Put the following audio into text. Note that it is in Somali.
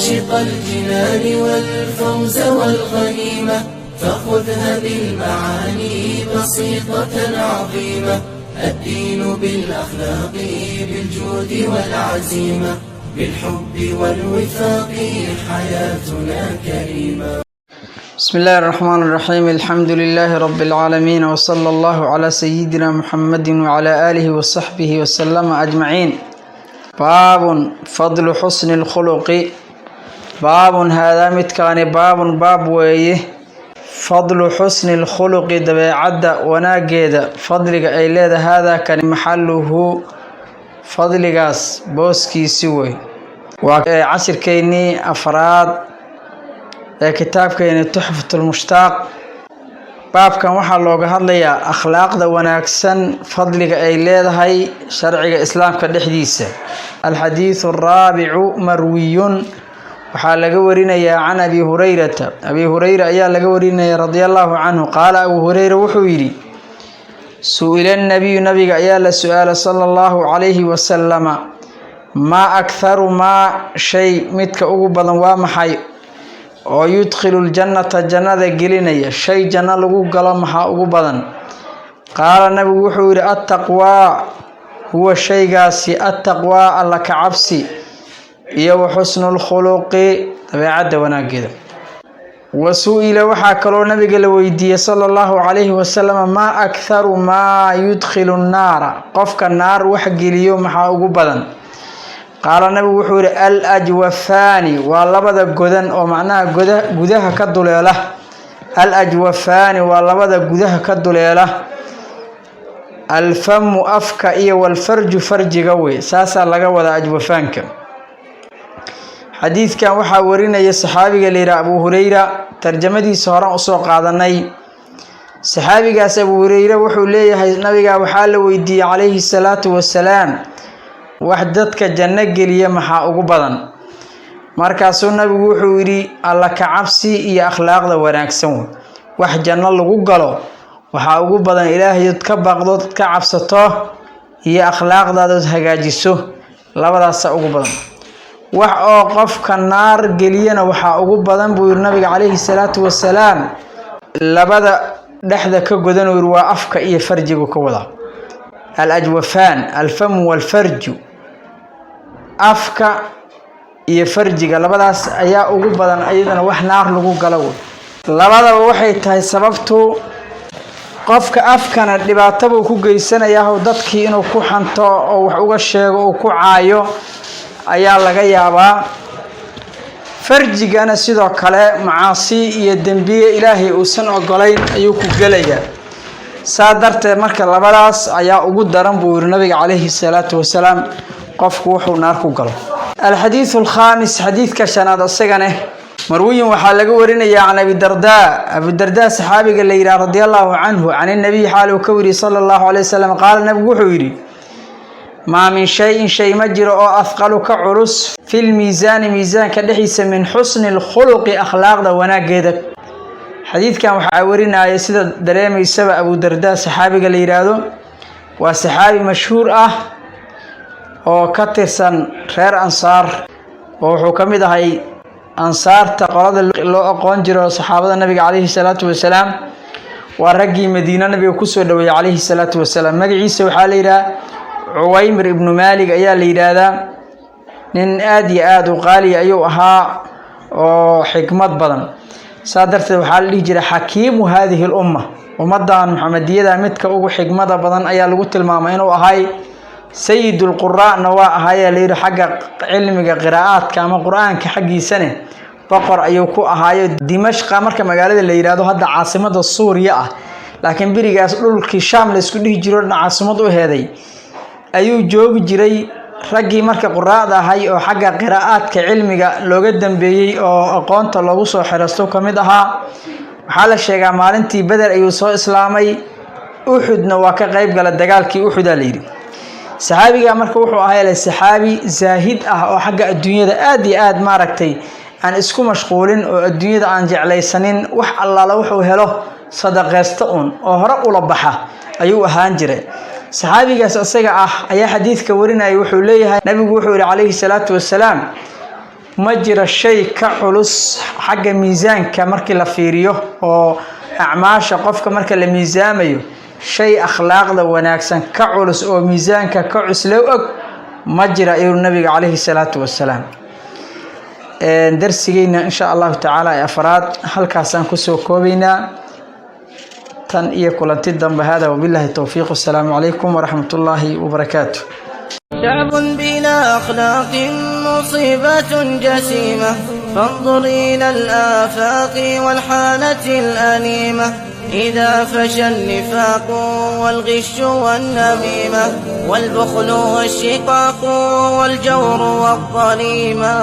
عاشق الجنان والفوز والغنيمة فخذها بالمعاني بسيطة عظيمة. الدين بالأخلاق بالجود والعزيمة بالحب والوفاق حياتنا كريمة. بسم الله الرحمن الرحيم. الحمد لله رب العالمين، وصلى الله على سيدنا محمد وعلى آله وصحبه وسلم أجمعين. باب فضل حسن الخلق. باب هذا متكان باب ويه فضل حسن الخلق دبيعد وناجد فضلك أيلاد هذا كان محله فضلكاس بوسكي سوي وعشر كيني أفراد كتابكين تحفة المشتاق. بابكان waxaa looga hadlayaa akhlaaqda wanaagsan fadliga ay leedahay sharciga islaamka dhexdiisa. الحديث الرابع مروي waxaa laga warinayaa can abi hurayra ayaa laga warinaya radiyallahu anhu qaala abu hurayra wuxuu yiri su'ila an-nabiy nabiga ayaa la su'aala sallallahu alayhi wa sallama ma aktharu ma shay midka ugu badan waa maxay oo yudkhilu al-jannata jannada gelinaya shay janna lagu galo maxaa ugu badan. qaala nabigu wuxuu yiri at-taqwa huwa shaygaasi at-taqwa alla ka cabsi iyo husnul khuluqi dabeecada wanaageeda. wasu'ila waxaa kaloo nabiga la weydiiyay sallallahu alayhi wa sallam ma aktharu ma yudkhilu an-naara qofka naar wax geliyo maxaa ugu badan. qaala nabigu wuxuu yiri al-ajwafani waa labada godan oo macnaha gudaha ka duleela. al-ajwafani waa labada gudaha ka duleela. al-famu afka iyo wal-farju farjiga way saasa laga wada ajwafanka. xadiidkan waxaa warinaya saxaabiga la yiraahdo Abu Hurayra, tarjamadiisa hore u soo qaadanay. saxaabigaas Abu Hurayra wuxuu leeyahay nabiga waxaa la weydiiyay calayhi salaatu wasalaam wax dadka janno geliya maxaa ugu badan. markaasuu nabigu wuxuu yiri alla ka cabsi iyo akhlaaqda wanaagsan. wax janno lagu galo waxaa ugu badan ilaahay ka baqdo ka cabsato iyo akhlaaqdaada hagaajiso, labadaas ugu badan. wax oo qofka naar geliyana waxaa ugu badan buu yiri nabiga calayhi salaatu wasalaam labada dhexda ka godan waa afka iyo farjiga ka wada. al-ajwafan al-famu wal-farju afka iyo farjiga labadaas ayaa ugu badan ayadana wax naar lagu galo. labadaba waxay tahay sababtu qofka afkana dhibaato uu ku geysanayaa dadkii inuu ku xanto oo wax uga sheego oo ku caayo ayaa laga yaabaa. farjigana sidoo kale macaasi iyo dambiye ilaahay uusan ogolayn ayuu ku galayaa. saadarteed marka labadaas ayaa ugu daran buu yiri nabiga calayhi salaatu wasalaam qofku wuxuu naar ku galo. الحديث الخامس حديث كشناد السجنة مروي وحال قورنا يا عن أبو الدرداء صحابي قال لي رضي الله عنه عن النبي حاله كوري صلى الله عليه وسلم قال النبي وحوري ما من شيء مجر أو أثقل كعرس في الميزان ميزان كدحيس من حسن الخلق أخلاق وناجدك. حديث كان وحاورنا يا سيد دريمي سبع أبو الدرداء صحابي قال لي رادو وصحابي مشهور oo ka tirsan reer ansaar oo wuxuu kamid ahay ansaarta qolada loo aqoon jiro saxaabada nabiga calayhi salaatu wasalaam. waa ragii madiina nabiga ku soo dhaweeyay calayhi salaatu wasalaam. magaciisa waxaa la yiraahdaa Uwaymir ibn Malik ayaa la yiraahdaa. nin aad iyo aad u qaali ayuu ahaa oo xikmad badan. saadarteed waxaa la dhihi jiray xakiimu hadhihi al-umma. ummadan Muhammadiyada midka ugu xikmada badan ayaa lagu tilmaamay inuu ahay سيد القراء نواء هاي اللي حق علمي قراءات كما قرآن كحقي سنة بقر أيوكو هاي دمشق مركز مقالة اللي يرادو هذا عاصمة السورية لكن بريق أسألوا الكشام لسكوله يجرون عاصمة هذه أيو جوب جري رجي مركز قراء هاي أو حق قراءات كعلمي لو قدم بي أو أقانت الله وصو حرستو كمدها حال الشيء مالنتي بدر أيوسو إسلامي أحد نواك غيب قال الدجال كي أحد ليري. saxaabiga marka wuxuu ahaa saxaabi zaahid ah oo xagga adduunyada aad iyo aad maaragtay aan isku mashquulin oo adduunyada aan jeclaysanin wax allaala wuxuu helo sadaqaysto oo hore ula baxa ayuu ahaan jiray. saxaabigaas asaga ah ayaa xadiidka warinaya wuxuu leeyahay nabigu wuxuu yiri calayhi salaatu wasalaam مجرى الشيء كحلوس حق ميزان كمرك لفيريو أو أعماش قفك مرك الميزان شيء أخلاق ذا وناكسن كحلوس أو ميزان كعس لو مجرى النبي عليه الصلاة والسلام. درسينا إن شاء الله تعالى أفراد هل كاسان كسو كوبينا تن إيكولان تدن بهذا وبالله التوفيق. السلام عليكم ورحمة الله وبركاته. شعب بلا أخلاق مصيبة جسيمة، فانظر إلى الآفاق والحالة الأليمة، إذا فشى النفاق والغش والنميمة والبخل والشقاق والجور والظليمة.